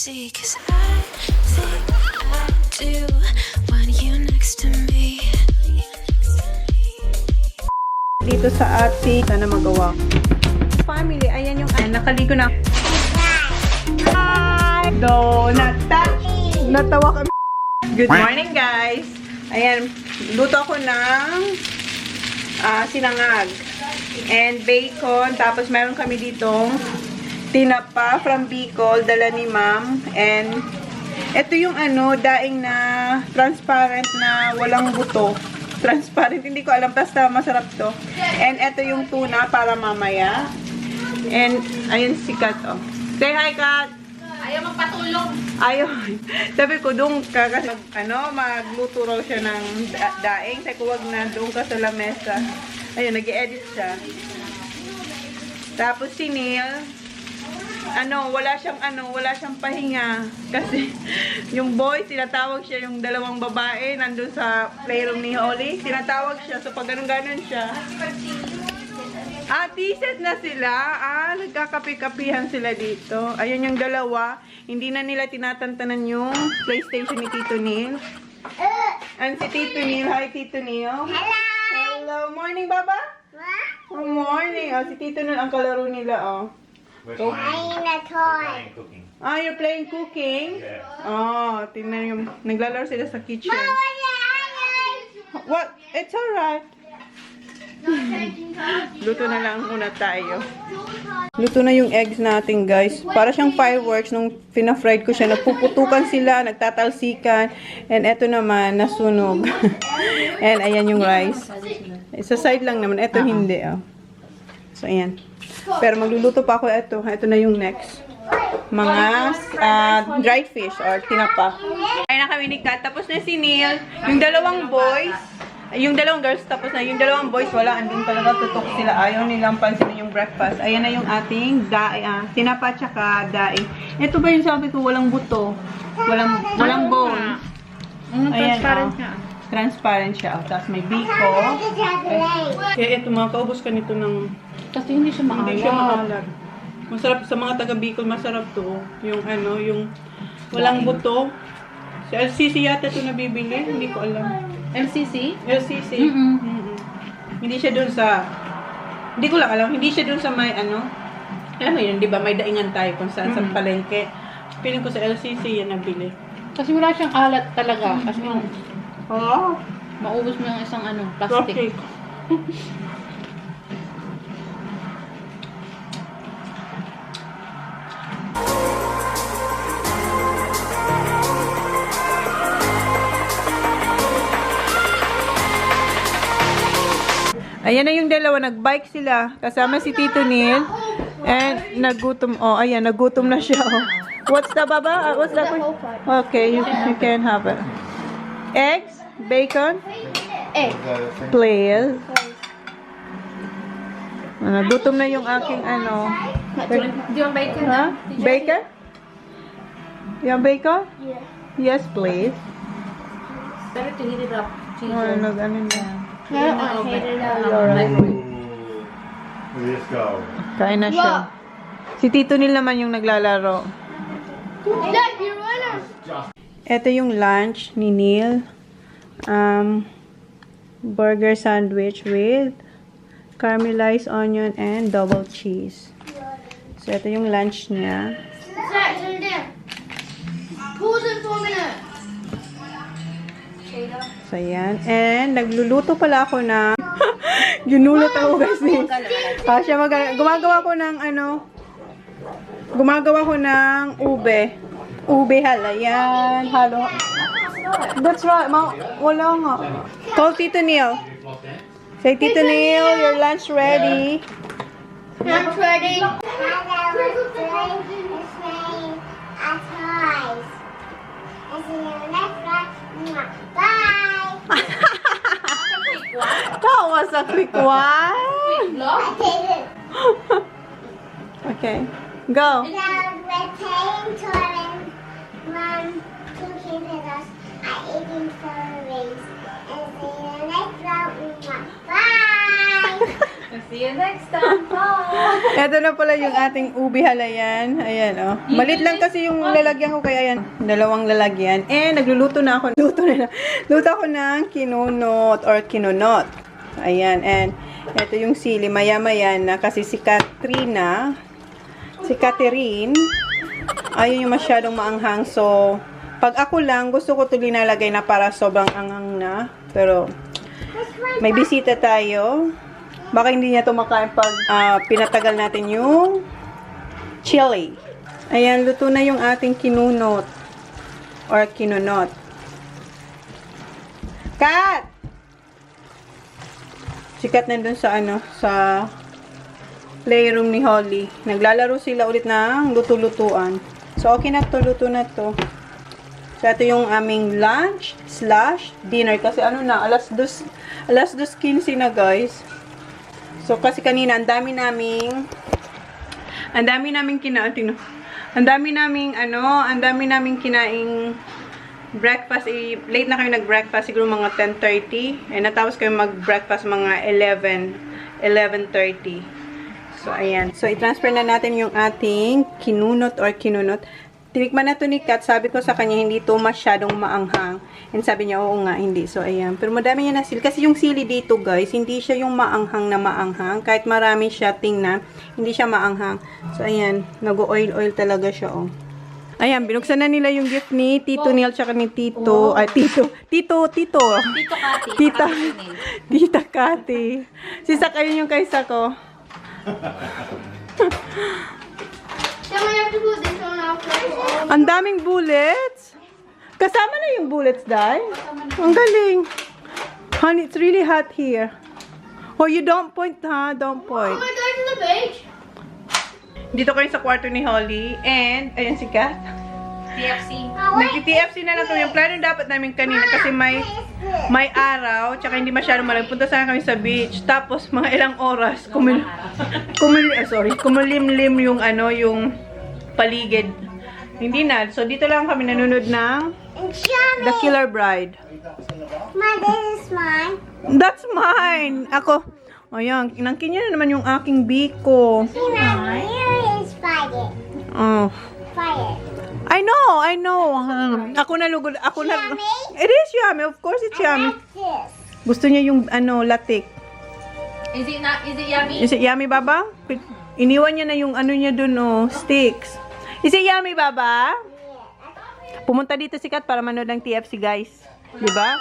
see, 'cause I think I do want you next to me. Dito sa ating sana magawa ko. Family, ayan yung nakaligo na. Hi! Donut touch! Natawa kami. Good morning, guys! Ayan, luto ako ng sinangag and bacon. Tapos meron kami ditong tinapa from Bicol, dala ni ma'am. And ito yung daing na transparent na walang buto. Transparent, hindi ko alam, basta masarap to. And ito yung tuna para mamaya. And ayun si Kat, oh. Say hi, Kat! Ayaw magpatulong. Ayaw. Sabi ko, doon ka, magluto raw siya ng daing. Sabi ko, wag na, doon ka sa lamesa. Ayun, nag-i-edit siya. Tapos si Neil, wala siyang pahinga. Kasi yung boy, tinatawag siya, yung dalawang babae, nandun sa playroom ni Holly. Tinatawag siya, so pag ganun-ganun siya. Tiset na sila. Nagkakapi-kapihan sila dito. Ayun yung dalawa. Hindi na nila tinatantanan yung PlayStation ni Tito Neil. And si Tito Neil. Hi, Tito Neil. Hello! Hello. Morning, Baba? What? Good morning. Si Tito Neil, ang kalaro nila, oh. Playing a toy. You're playing cooking? Yeah. Tingnan yung, naglalaro sila sa kitchen. Mama, What? It's alright. Luto na lang muna tayo. Luto na yung eggs natin, guys. Para siyang fireworks. Nung pina-fried ko siya, nagpuputukan sila, nagtatalsikan. And eto naman, nasunog. And ayan yung rice. Sa side lang naman. Eto hindi, oh. So, ayan. Pero magluluto pa ako ito. Ito na yung next. Mga dried fish or tinapa. Ay na kami ni Kat. Tapos na si Neil. Yung dalawang boys, yung dalawang girls, tapos na. Yung dalawang boys, wala. Andun talaga tutok sila. Ayaw nilang pansinin yung breakfast. Ayan na yung ating tinapa tsaka daing. Ito ba yung sabi ko, walang buto? Walang bone. Ayan, Transparent nga. Transparent siya. Tapos may biko. Ito mga kaubos ka nito ng... Kasi hindi siya maalat. Hindi siya maalat. Masarap sa mga taga Bicol, masarap to. Yung yung walang buto. Sa LCC yata ito nabibili, hindi ko alam. LCC? LCC. Hindi siya doon sa hindi ko lang alam, hindi siya doon sa may alam mo yun, di ba? May daingan tayo kung saan sa palengke. Piling ko sa LCC yan nabili. Kasi wala siyang alat talaga. Kasi maubos mo yung isang plastic. Ayan na yung dalawa, nag-bike sila. Kasama si Tito Neil. And nagutom, ayan, nagutom na siya. What's the baba? What's the Okay, you can have it. Eggs? Bacon? Egg. Please. Nagutom na yung aking Di yung bacon Huh? Bacon? You have bacon? Yeah. Yes, please. Pero to heat it up. Let's go. Kain na siya. Si Tito Neil naman yung naglalaro. Dad, you're winner. Ito yung lunch ni Neil. Burger sandwich with caramelized onion and double cheese. So, ito yung lunch niya. Zach, turn it down. Pause it for a minute. So, yan. And, nagluluto pala ako ng... Ginulot ako kasi. Gumagawa ko ng Gumagawa ko ng ube. Ube hala. Yan. Halo. That's right. Wala nga. Call Tito Neil. Say, Tito Neil, your lunch ready. Lunch ready. Bye. That was a quick one. Okay. Go. Now we're playing tournament. Mom cooking with us. I eating strawberries. And see you next round. Bye. See you next time. Bye! Ito na pala yung ating ubi halayan. Ayan, oh. Malit lang kasi yung lalagyan ko, kaya ayan. Dalawang lalagyan. And nagluluto na ako. Luto ako ng kinunot or kinunot. Ayan, and ito yung sili. Maya-maya na kasi si Catherine, ayaw yung masyadong maanghang. So, pag ako lang, gusto ko ito linalagay na para sobrang anghang na. Pero, may bisita tayo. Baka hindi niya ito makain pag pinatagal natin yung chili. Ayan, luto na yung ating kinunot or kinunot. Kat! Si Kat nandun sa sa playroom ni Holly. Naglalaro sila ulit ng luto-lutuan. So, okay na to, luto na to. So, ito yung aming lunch / dinner. Kasi alas 2:15 na, guys. So, kasi kanina, ang dami naming kinaing breakfast. Late na kami nag-breakfast, siguro mga 10:30. And natapos kami mag-breakfast mga 11:30. So, ayan. So, i-transfer na natin yung ating kinunot or kinunot. Tinikman na to ni Kat. Sabi ko sa kanya, hindi to masyadong maanghang. And sabi niya, oo nga, hindi. So, ayan. Pero madami niya na sili. Kasi yung sili dito, guys, hindi siya yung maanghang na maanghang. Kahit marami siya, tingnan, hindi siya maanghang. So, ayan. Nag-oil-oil talaga siya, oh. Ayan, binuksan na nila yung gift ni Tito Neil tsaka ni Tito. Ay, Tito. Tito Kati. Tita Kati. Sisak ayun yung kaysa ko. Ang daming bullets. Kasama na yung bullets, Dai. Ang galing. Honey, it's really hot here. Oh, you don't point, ha? Don't point. Oh my God, to the beach. Dito kayo sa kwarto ni Holly. And, ayan si Kat. TFC. Nag-TFC na lang kami. Yung plano dapat namin kanina kasi may araw, tsaka hindi masyadong malamig. Punta sana kami sa beach. Tapos, mga ilang oras, kumulimlim yung yung paligid. Hindi na. So, dito lang kami nanonood ng The Killer Bride. This is mine. That's mine! Ako, ayan, inangkin niya na naman yung aking biko. Here is fire. Oh. Fire. I know. Ako na lugod. Yummy? It is yummy. Of course it's yummy. This. Gusto niya yung latik. Is it yummy? Is it yummy, Baba? Iniwan niya na yung niya dun, sticks. Is it yummy, Baba? Pumunta dito si Kat para manood ng TFC, guys. Diba?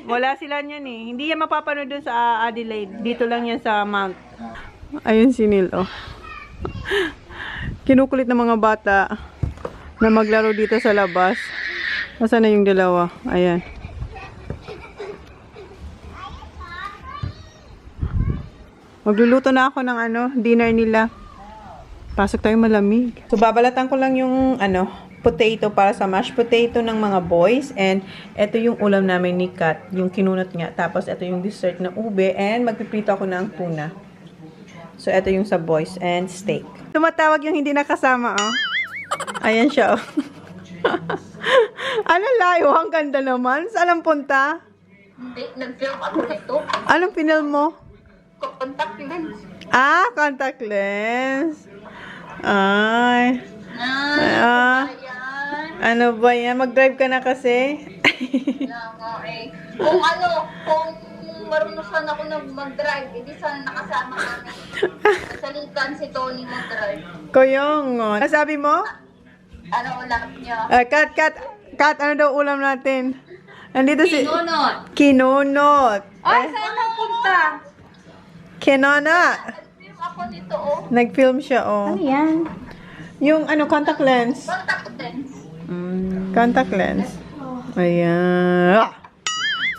Wala sila niyan eh. Hindi yan mapapanood dun sa Adelaide. Dito lang yan sa Mount. Ayun si Neil, oh. Kinukulit ng mga bata na maglaro dito sa labas. Nasaan na yung dalawa? Ayan. Magluluto na ako ng dinner nila. Pasok tayo malamig. So, babalatan ko lang yung potato para sa mashed potato ng mga boys. And ito yung ulam namin ni Kat. Yung kinunot nga. Tapos, ito yung dessert na ube. And magpiprito ako ng tuna. So, ito yung sa boys and steak. Tumatawag yung hindi nakasama, oh. Ayan siya, oh. Ano layo? Ang ganda naman. Saan ang punta? Hindi, nag-film ako nito. Anong pinil mo? Contact lens. Ah, contact lens. Ay. Ayan. Ano ba yan? Mag-drive ka na kasi? Kung marunong sana ako mag-drive, hindi sana nakasama namin. Nasalitan si Tony mag-drive. Koyong. Ano sabi mo? Ano ulam niya? Kat, ano daw ulam natin? Nandito si... Kinunot. Kinunot. Ay, saan na punta? Kinunot. Nag-film ako nito, oh. Nag-film siya, oh. Ano yan? Yung contact lens. Contact lens. Contact lens. Ayan.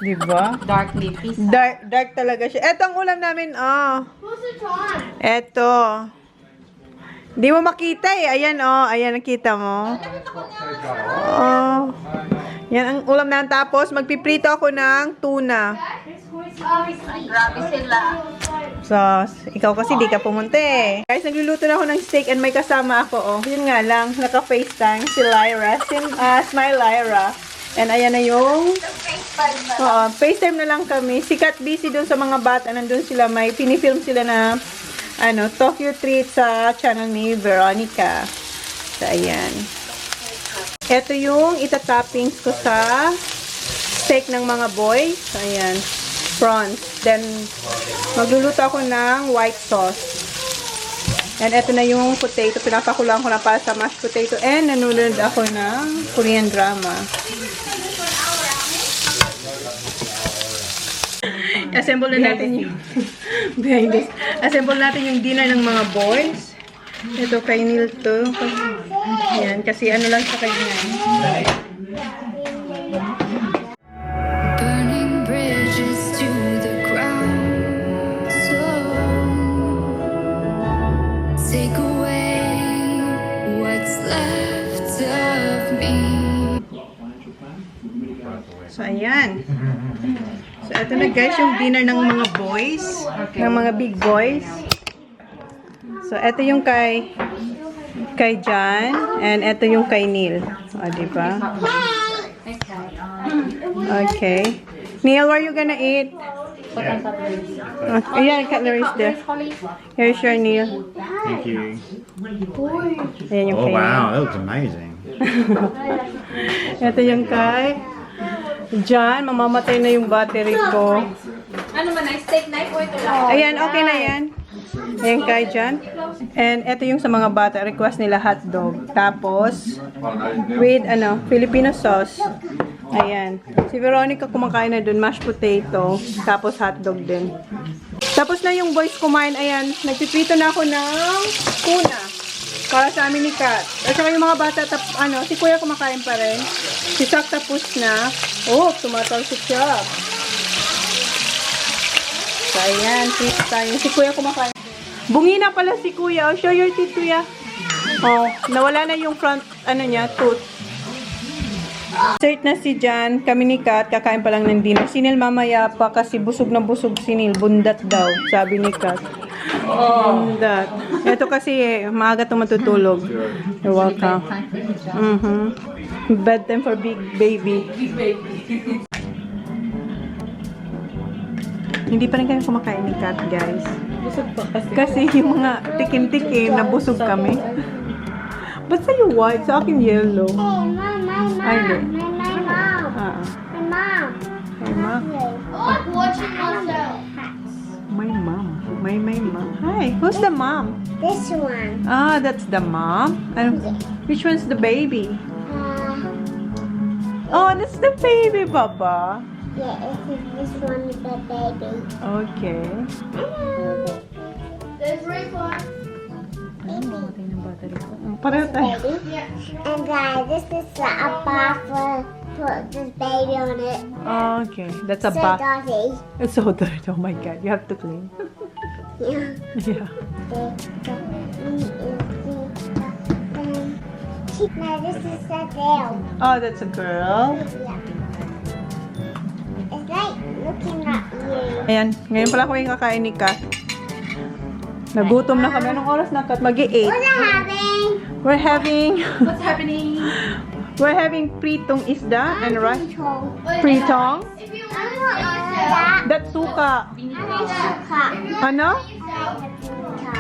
Diba? Dark lippy. Dark talaga siya. Eto ang ulam namin, oh. Who's the John? Eto. Di mo makita eh. Ayan, oh. Ayan, nakita mo. Oh. Yan ang ulam namin. Tapos, magpiprito ako ng tuna. Grabe sila. So, ikaw kasi di ka pumunta eh. Guys, nagluluto na ako ng steak and may kasama ako, oh. Yun nga lang, naka-FaceTime si Lyra. Smile Lyra. And ayan na yung FaceTime na. FaceTime na lang kami. Sikat busy dun sa mga bata. Nandun sila, may pinifilm sila na Tokyo Treat sa channel ni Veronica. So, ayan. Ito yung itatoppings ko sa steak ng mga boys. So, ayan. Prawns. Then, magluluto ako ng white sauce. And ito na yung potato. Pinapakulaan ko na para sa mashed potato. And nanonood ako ng Korean drama. Assemble na natin yung behind this. Assemble natin yung dinner ng mga boys. Ito kay Neil to. Ayan, kasi ano lang sa kanya. Burning bridges to the ground. So take away what's left of me. So, ayan. So, ito na guys, yung dinner ng mga boys. Ng mga big boys. So, ito yung kay John. And ito yung kay Neil. O, diba? Okay. Neil, what are you gonna eat? Ayan, cutlery is there. Here's your Neil. Thank you. Ayan yung Oh, kay wow. That looks amazing. Ito yung kay John. Mamamatay na yung battery ko. Ano man, steak knife o ito lang? Ayan, okay na yan. Ayan kay John. And ito yung sa mga bata. Request nila hotdog. Tapos, with Filipino sauce. Ayan. Si Veronica kumakain na dun. Mashed potato. Tapos hotdog din. Tapos na yung boys kumain. Ayan. Nagpiprito na ako ng tuna. Para sa amin ni Kat. At saka yung mga bata, si Kuya kumakain pa rin. Si Sak tapos na. Oh, tumatalsik siya. So, ayan. Please tayo. Si Kuya kumakain. Bungi na pala si Kuya. Oh, show your teeth, Kuya. Oh, nawala na yung front, tooth. Start na si Jan. Kami ni Kat, kakain pa lang ng dinner. Si Neil mamaya pa kasi busog na busog si Neil. Bundat daw, sabi ni Kat. Bundat. Ito kasi, maaga ito matutulog. You're welcome. Bedtime for big baby. Hindi pa rin kami kumakain ni Kat, guys. Busog pa kasi yung mga tikim-tikim, nabusog kami. Ba't sa'yo white? Sa akin yellow. Hey, Mom, my mom. Ay, no. My mom. My mom. Ay, ma. I'm watching myself. My mom. My mom. Hi, who's the mom? This one. Ah, that's the mom. Which one's the baby? Oh, that's the baby, Papa. Yeah, this one is the baby. Okay. There's Ray Clark. Pareho tayo. Baby. And this is a bar for put this baby on it. Okay, that's a So bath. dirty. It's so dirty. Oh my God, you have to clean. Yeah. Yeah. Now this is a girl. Oh, that's a girl. Yeah. It's like looking at you. Ayan, ngayon pala ko yung kakain ni Kat. Nagutom na kami. Anong oras na, Kat? Mag-8. What are having? We're having... What's happening? We're having pritong isda and rice. Control. Pritong? If you I want that. That's suka. I like suka. Ano?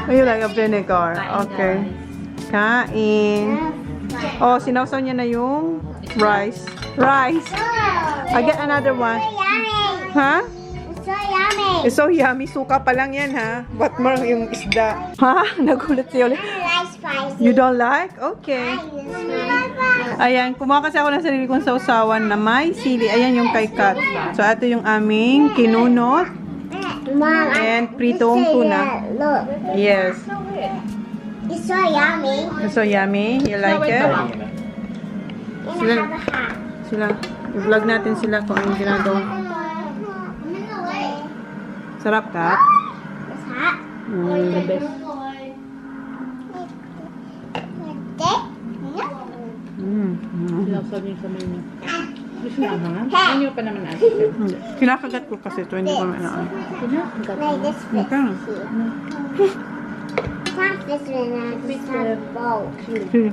Oh, you like a vinegar. Okay. Kain. Oh, sinawsaw niya na yung rice. Rice. I get another one. So yummy. Ha? It's so yummy. It's so yummy. Suka pa lang yan, ha? What more yung isda? Ha? Nagulat siya ulit. I like spicy. You don't like? Okay. Ayan, kumuha kasi ako ng sarili kong sausawan na may sili. Ayan yung kay Kat. So, ito yung aming kinunot Mom, and pritong tuna. Look, Yes. it's so yummy. It's so yummy. You like it? And I Sila, have a hat. sila, i-vlog natin sila kung anong ginagawa. I'm in the way. Sarap, Kat? This hat. The best. This? Hey. Kinakagat ko kasi ito. Hindi ko na Like this fits Okay. here. Not this one, this one bowl. Sige.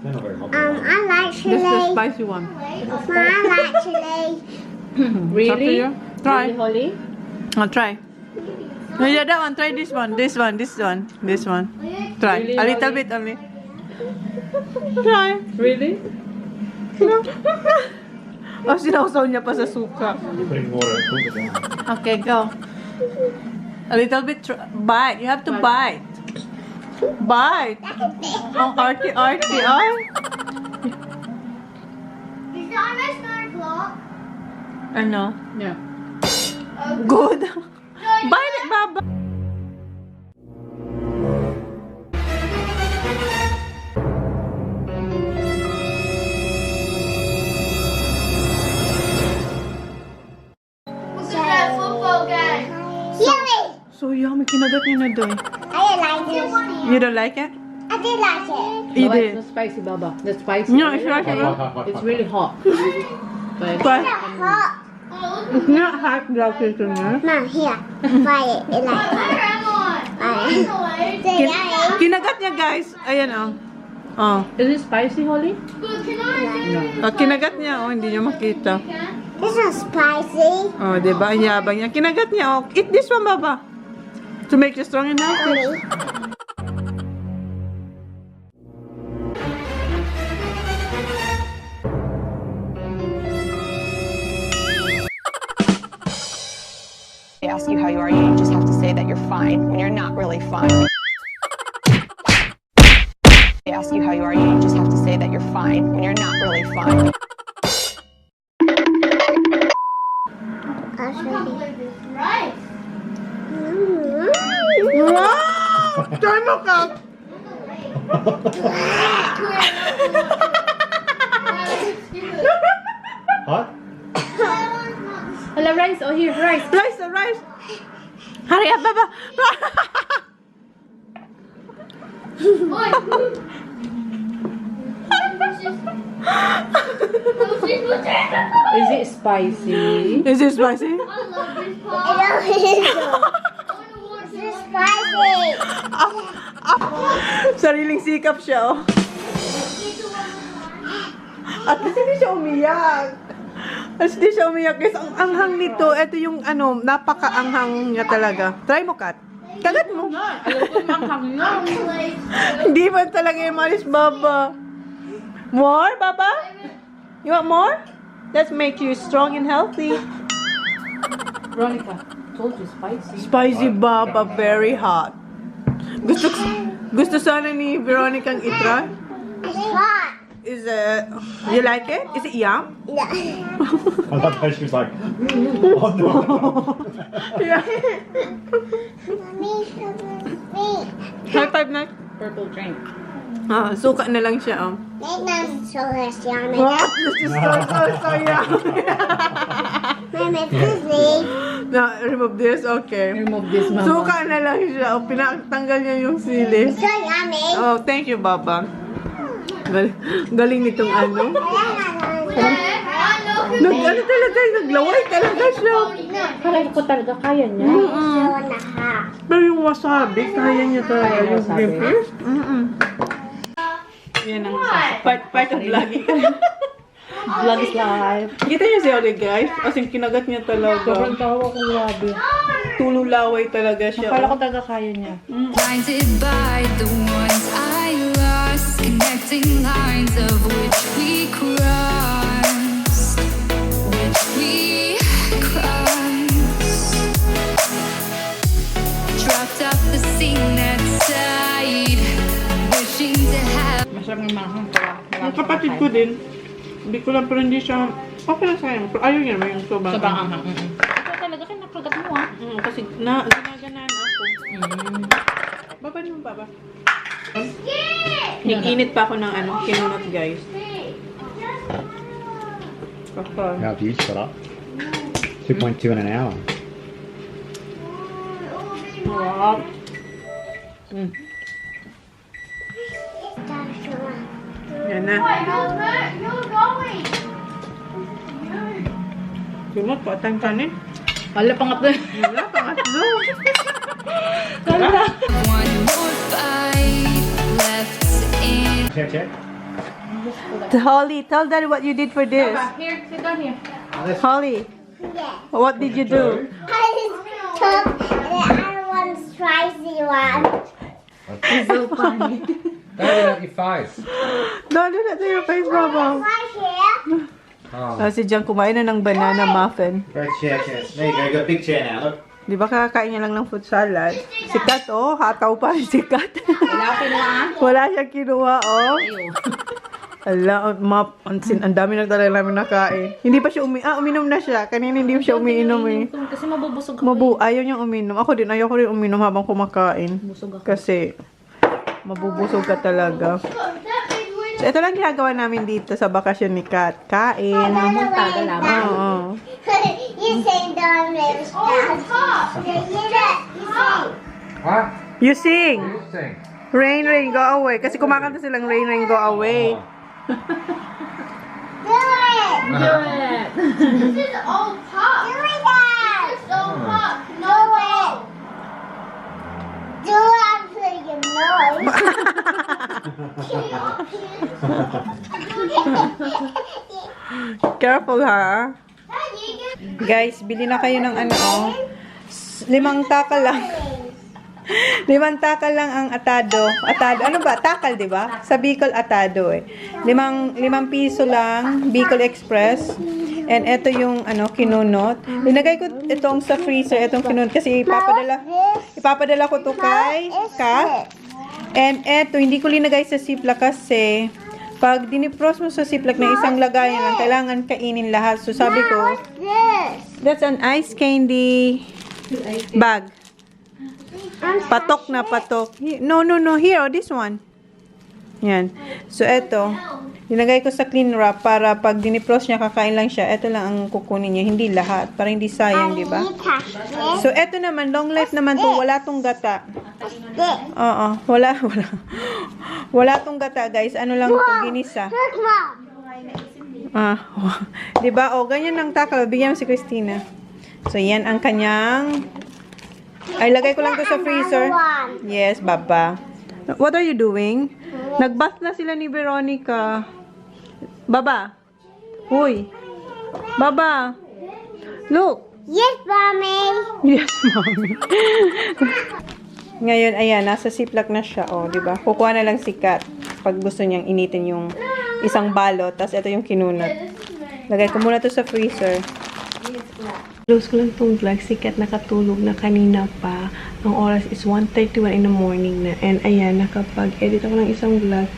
They're not very hot. I like This is the chili. spicy one. Ma, I like chili. Really? Try. Holly? I'll try. No, yeah, that one. Try this one. This one. Try. Really, A little Holly? bit only. Try. Really? Oh, sinausaw niya pa sa suka. You're putting water, cool it down. Okay, go. A little bit. Bite. You have to bite. Bite. Ang arty-arty, ay. Is it almost 9 o'clock? Ano? Yeah. Good. Bite it, Baba. Football game. Yummy. So yummy. Kinagat niya na doon. I didn't like this. You don't like it? I did like it. You Baba, did. it's not spicy, Baba. That's spicy. No, it's not. Hot, hot, hot, hot, It's hot. really hot. But But Hot. it's not hot like this one, huh? Mom, here. Buy it. It like hot. Kinagat niya, guys. Ayan, oh. Oh. is it spicy, Holly? Oh, kinagat niya, oh. Hindi niya makita. This is spicy. Oh, diba? Ang yabang niya. Kinagat niya, oh. Eat this one, Baba. To make you strong and healthy. Mommy. They ask you how you are, you just have to say that you're fine when you're not really fine. They ask you how you are, you just have to say that you're fine when you're not really fine. Wow! Try mo ka! Hot? Hello, rice. Oh, here, rice. Rice, the rice! Hurry up, Baba! Is it spicy? Is it spicy? This is spicy. Sariling sikap siya, oh. At least hindi siya umiyak. At least hindi siya umiyak. Guys, ang anghang nito, ito yung ano, napaka-anghang niya talaga. Try mo, Kat. Kagat mo. Hindi ba talaga yung malis, Baba? More, Baba? You want more? Let's make you strong and healthy. Veronica, told you spicy. Spicy, Baba. Very hot. Gusto sana ni Veronica ang itry? It's hot. Is it, you like it? Is it yum? Yeah. I love how she was like, oh no. Yeah. Mommy, me. High five na. Purple drink. Ah, suka na lang siya, oh. Make them so less yummy. What? This is so yummy. Mommy, fizzy. Now, remove this? Okay. Remove this, Mama. Suka na lang siya. Oh, pinatanggal niya yung sili. So yummy. Oh, thank you, Baba. Galing nitong ano. Ano talaga, naglaway talaga siya. Kaya ko talaga kaya niya. Pero yung wasabi, kaya niya talaga Kaya yung wasabi. green fish. Yan ang part of vlogging. Vlog is live. Kita niyo si Oli, guys? As in, kinagat niya Sobrang talaga. tawa ko, grabe. Tululaway talaga siya. Akala ko talaga kaya niya. Blinded by the ones I lost, connecting lines of which we crossed, dropped off the scene that side, wishing to have. Masarap ng manghang pala. Yung kapatid ko din, hindi ko lang, pero hindi siya, okay lang sa'yo. Pero ayaw niya naman yung sobrang. Sobrang anghang. Ito talaga kayo naproduct mo, ah. Kasi ginaganaan ako. Baba naman, Baba. Nag-init pa ako ng ano, kinunot, guys. Okay. How have you shut up? 2.2 in an hour. Wow. Yan na. Kumot po, atang kanin. Wala, pangatlo. Wala, pangatlo. One more fight left in. Check, check. Holly, tell Daddy what you did for this. Here, sit down here. Holly, Yeah. what did you do? I just took the other one's spicy one. Don't do that your face. Don't do that to your face, Baba. Right here. Ah, si Jan kumain na ng banana muffin. Great chair, Cass. There you go. You got a big chair now. Look. Di ba kakakain niya lang ng fruit salad? Si Kat, oh, hataw pa rin si Kat. Wala siyang kinuha, oh. Ala, ang dami na talaga namin nakain. Hindi pa siya uminom na siya. Kanina hindi siya umiinom eh. Kasi mabubusog ako. Ayaw niyang uminom. Ako din, ayaw ko rin uminom habang kumakain. Kasi, mabubusog ka talaga. So, ito lang ginagawa namin dito sa bakasyon ni Kat. Kain. Tagal lang. Oo. You say don't live stuff. You say. What? You sing. You sing. Rain, rain, go away. Kasi kumakanta silang rain, rain, go away. Do it. Do it. This is all pop. Do it, Dad. This is all pop. Do it. Do it until you know. Careful, ha? Guys, bili na kayo ng ano, oh. 5 takal lang. 5 takal lang ang atado. Atado, ano ba? Takal, di ba? Sa Bicol, atado eh. 5 piso lang, Bicol Express. And ito yung, ano, kinunot. Linagay ko itong sa freezer, itong kinunot. Kasi ipapadala ko to kay Kat. And eto, hindi ko linagay sa Ziploc kasi pag dinipros mo sa Ziploc na isang lagayan lang, kailangan kainin lahat. So sabi ko, that's an ice candy bag. Patok na patok. No, here, this one. Yan. So eto, linagay ko sa clean wrap para pag dinipros niya, kakain lang siya. Eto lang ang kukunin niya, hindi lahat. Para hindi sayang, di ba? So eto naman, long life naman to, wala tong gata. Oo, wala. Wala tong gata, guys. Ano lang to, ginisa. Look, Mom. Di ba? O, ganyan ang takal. Bigyan mo si Christina. So, yan ang kanyang... Ay, lagay ko lang to sa freezer. Yes, Baba. What are you doing? Nag-bath na sila ni Veronica. Baba. Uy. Baba. Look. Yes, Mommy. Yes, Mommy. Ngayon, ayan, nasa Ziploc na siya, oh, di ba? Kukuha na lang si Kat pag gusto niyang initin yung isang balot, tapos ito yung kinunot. Lagay ko muna to sa freezer. Close ko lang itong vlog. Si Kat nakatulog na kanina pa. Ang oras is 1:31 in the morning na. And ayan, nakapag-edit ako ng isang vlog.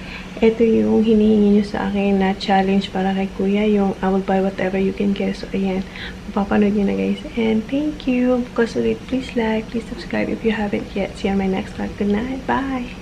Ito yung hinihingi nyo sa akin na challenge para kay Kuya. Yung I will buy whatever you can guess. So ayan, mapapanood nyo na guys. And thank you. Because of it, please like, please subscribe if you haven't yet. See you on my next vlog. Good night. Bye!